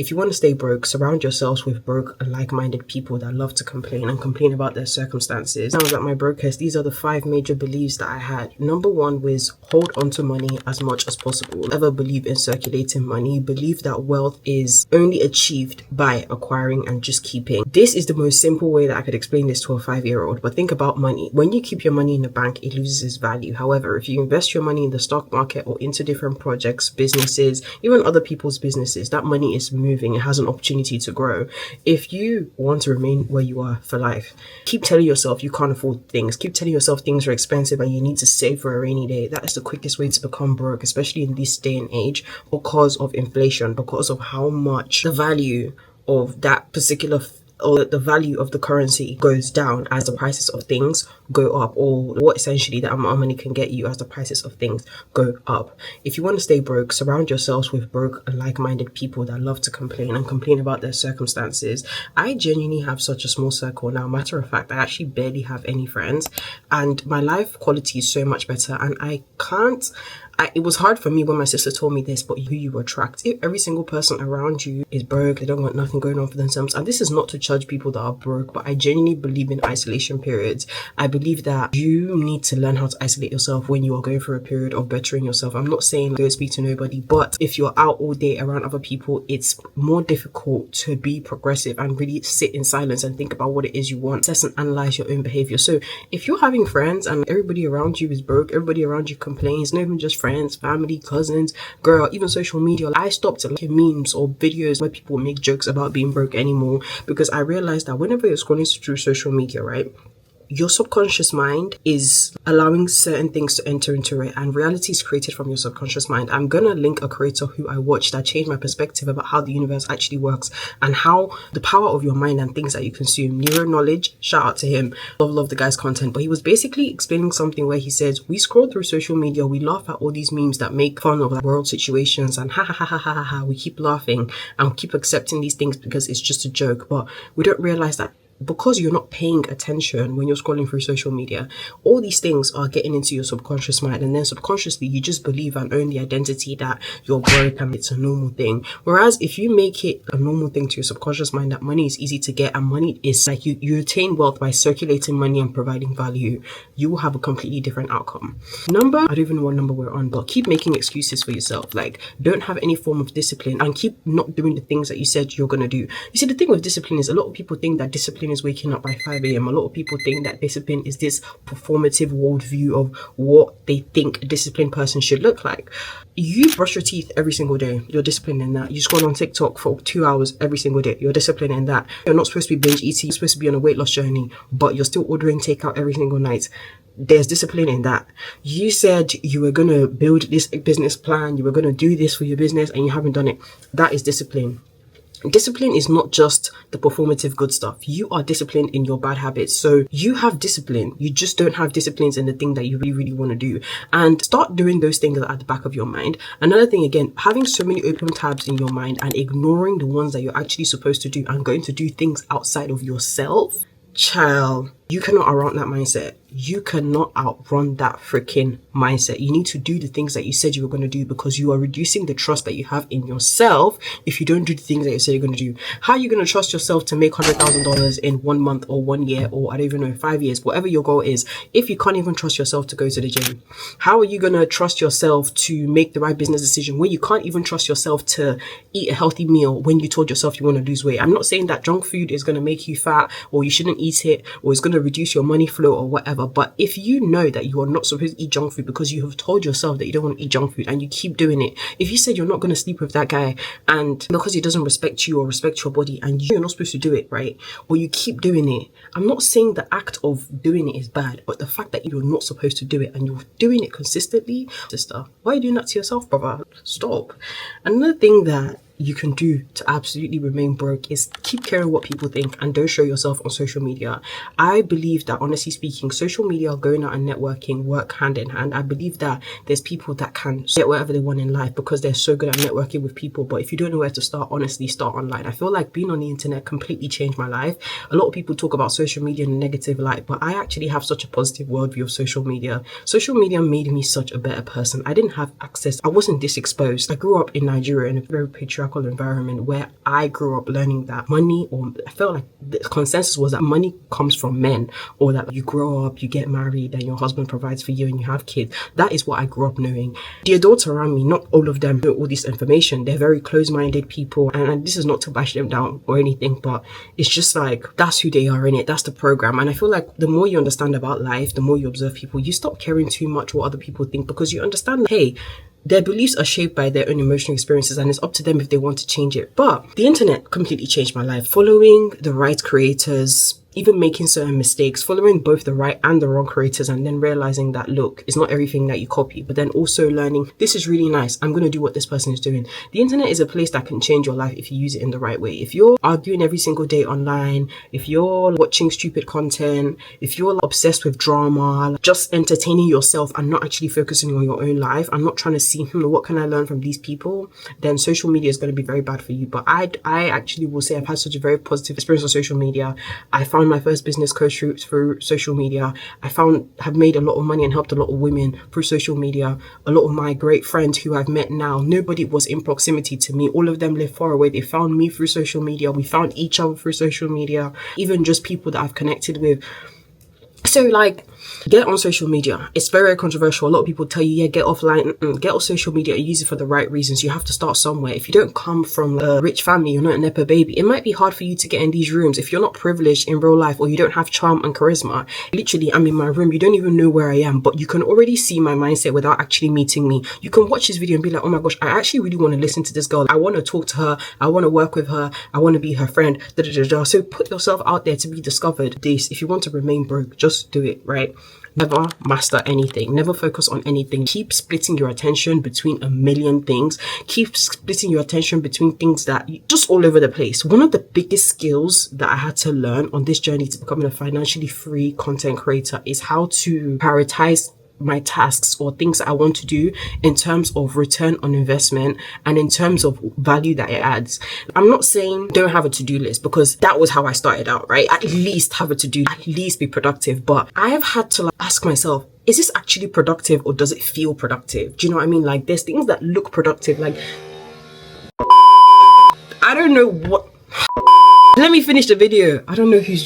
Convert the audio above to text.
If you want to stay broke, surround yourselves with broke and like-minded people that love to complain and complain about their circumstances. When I was at my brokest, these are the 5 major beliefs that I had. Number 1 was hold on to money as much as possible. Ever believe in circulating money. Believe that wealth is only achieved by acquiring and just keeping. This is the most simple way that I could explain this to a 5-year-old. But think about money. When you keep your money in the bank, it loses its value. However, if you invest your money in the stock market or into different projects, businesses, even other people's businesses, that money is moving. It has an opportunity to grow. If you want to remain where you are for life, keep telling yourself you can't afford things. Keep telling yourself things are expensive and you need to save for a rainy day. That is the quickest way to become broke, especially in this day and age, because of inflation, because of how much the value of that particular or the value of the currency goes down as the prices of things go up, or what essentially that amount of money can get you as the prices of things go up. If you want to stay broke, surround yourselves with broke and like-minded people that love to complain and complain about their circumstances. I genuinely have such a small circle now. Matter of fact, I actually barely have any friends, and my life quality is so much better, and it was hard for me when my sister told me this, but who you attract. If every single person around you is broke, they don't got nothing going on for themselves. And this is not to judge people that are broke, but I genuinely believe in isolation periods. I believe that you need to learn how to isolate yourself when you are going through a period of bettering yourself. I'm not saying don't speak to nobody, but if you're out all day around other people, it's more difficult to be progressive and really sit in silence and think about what it is you want. Assess and analyze your own behavior. So if you're having friends and everybody around you is broke, everybody around you complains, not even just friends, family, cousins, girl, even social media, I stopped liking memes or videos where people make jokes about being broke anymore, because I realized that whenever you're scrolling through social media, right, your subconscious mind is allowing certain things to enter into it, and reality is created from your subconscious mind. I'm gonna link a creator who I watched that changed my perspective about how the universe actually works and how the power of your mind and things that you consume. Neuro Knowledge, shout out to him. Love the guy's content. But he was basically explaining something where he says, we scroll through social media, we laugh at all these memes that make fun of like world situations, and ha ha ha ha ha ha ha, we keep laughing and keep accepting these things because it's just a joke. But we don't realize that because you're not paying attention when you're scrolling through social media, all these things are getting into your subconscious mind, and then subconsciously you just believe and own the identity that you're broke and it's a normal thing. Whereas if you make it a normal thing to your subconscious mind that money is easy to get and money is like you attain wealth by circulating money and providing value, you will have a completely different outcome. I don't even know what number we're on, but keep making excuses for yourself. Like, don't have any form of discipline and keep not doing the things that you said you're gonna do. You see, the thing with discipline is a lot of people think that discipline is waking up by 5 a.m. A lot of people think that discipline is this performative worldview of what they think a disciplined person should look like. You brush your teeth every single day, you're disciplined in that. You scroll on TikTok for 2 hours every single day, you're disciplined in that. You're not supposed to be binge eating, you're supposed to be on a weight loss journey, but you're still ordering takeout every single night. There's discipline in that. You said you were going to build this business plan, you were going to do this for your business, and you haven't done it. That is discipline. Discipline is not just the performative good stuff. You are disciplined in your bad habits. So you have discipline. You just don't have disciplines in the thing that you really, really want to do. And start doing those things at the back of your mind. Another thing, again, having so many open tabs in your mind and ignoring the ones that you're actually supposed to do and going to do things outside of yourself. Child, you cannot outrun that mindset. You cannot outrun that freaking mindset. You need to do the things that you said you were going to do, because you are reducing the trust that you have in yourself if you don't do the things that you said you're going to do. How are you going to trust yourself to make $100,000 in 1 month or 1 year, or I don't even know, 5 years, whatever your goal is, if you can't even trust yourself to go to the gym? How are you going to trust yourself to make the right business decision when you can't even trust yourself to eat a healthy meal when you told yourself you want to lose weight? I'm not saying that junk food is going to make you fat or you shouldn't eat it or it's going to reduce your money flow or whatever. But if you know that you are not supposed to eat junk food because you have told yourself that you don't want to eat junk food and you keep doing it, if you said you're not going to sleep with that guy and because he doesn't respect you or respect your body and you're not supposed to do it, right? Or you keep doing it. I'm not saying the act of doing it is bad, but the fact that you're not supposed to do it and you're doing it consistently, sister, why are you doing that to yourself, brother? Stop. Another thing that you can do to absolutely remain broke is keep caring what people think and don't show yourself on social media. I believe that, honestly speaking, social media, going out and networking work hand in hand. I believe that there's people that can get whatever they want in life because they're so good at networking with people. But if you don't know where to start, honestly, start online. I feel like being on the internet completely changed my life. A lot of people talk about social media in a negative light, but I actually have such a positive worldview of social media. Social media made me such a better person. I didn't have access. I wasn't this exposed. I grew up in Nigeria in a very patriarchal patriarchal environment where I grew up learning that money, or I felt like the consensus was that money comes from men, or that you grow up, you get married, and your husband provides for you and you have kids. That is what I grew up knowing. The adults around me, not all of them know all this information. They're very close-minded people, and this is not to bash them down or anything, but it's just like, that's who they are in it. That's the program. And I feel like the more you understand about life, the more you observe people, you stop caring too much what other people think, because you understand that, hey, their beliefs are shaped by their own emotional experiences, and it's up to them if they want to change it. But the internet completely changed my life. Following the right creators, even making certain mistakes, following both the right and the wrong creators, and then realizing that, look, it's not everything that you copy, but then also learning, this is really nice, I'm going to do what this person is doing. The internet is a place that can change your life if you use it in the right way. If you're arguing every single day online, if you're watching stupid content, if you're obsessed with drama, just entertaining yourself and not actually focusing on your own life, and not trying to see, what can I learn from these people, then social media is going to be very bad for you. But I actually will say I've had such a very positive experience on social media. I found my first business coach through social media. Have made a lot of money and helped a lot of women through social media. A lot of my great friends who I've met now, nobody was in proximity to me. All of them live far away. They found me through social media. We found each other through social media. Even just people that I've connected with. So like, get on social media. It's very controversial. A lot of people tell you, yeah, get offline. Get off social media and use it for the right reasons. You have to start somewhere. If you don't come from a rich family, you're not a Nepo baby, it might be hard for you to get in these rooms. If you're not privileged in real life, or you don't have charm and charisma, literally, I'm in my room, you don't even know where I am, but you can already see my mindset without actually meeting me. You can watch this video and be like, oh my gosh, I actually really want to listen to this girl. I want to talk to her. I want to work with her. I want to be her friend. So put yourself out there to be discovered. If you want to remain broke, just do it, right? Never master anything. Never focus on anything. Keep splitting your attention between a million things. Keep splitting your attention between things that just all over the place. One of the biggest skills that I had to learn on this journey to becoming a financially free content creator is how to prioritize my tasks or things that I want to do in terms of return on investment and in terms of value that it adds. I'm not saying don't have a to-do list, because that was how I started out, right? At least have a to-do, at least be productive. But I have had to ask myself, is this actually productive, or does it feel productive? Do you know what I mean? Like, there's things that look productive, like, I don't know what. Let me finish the video. I don't know who's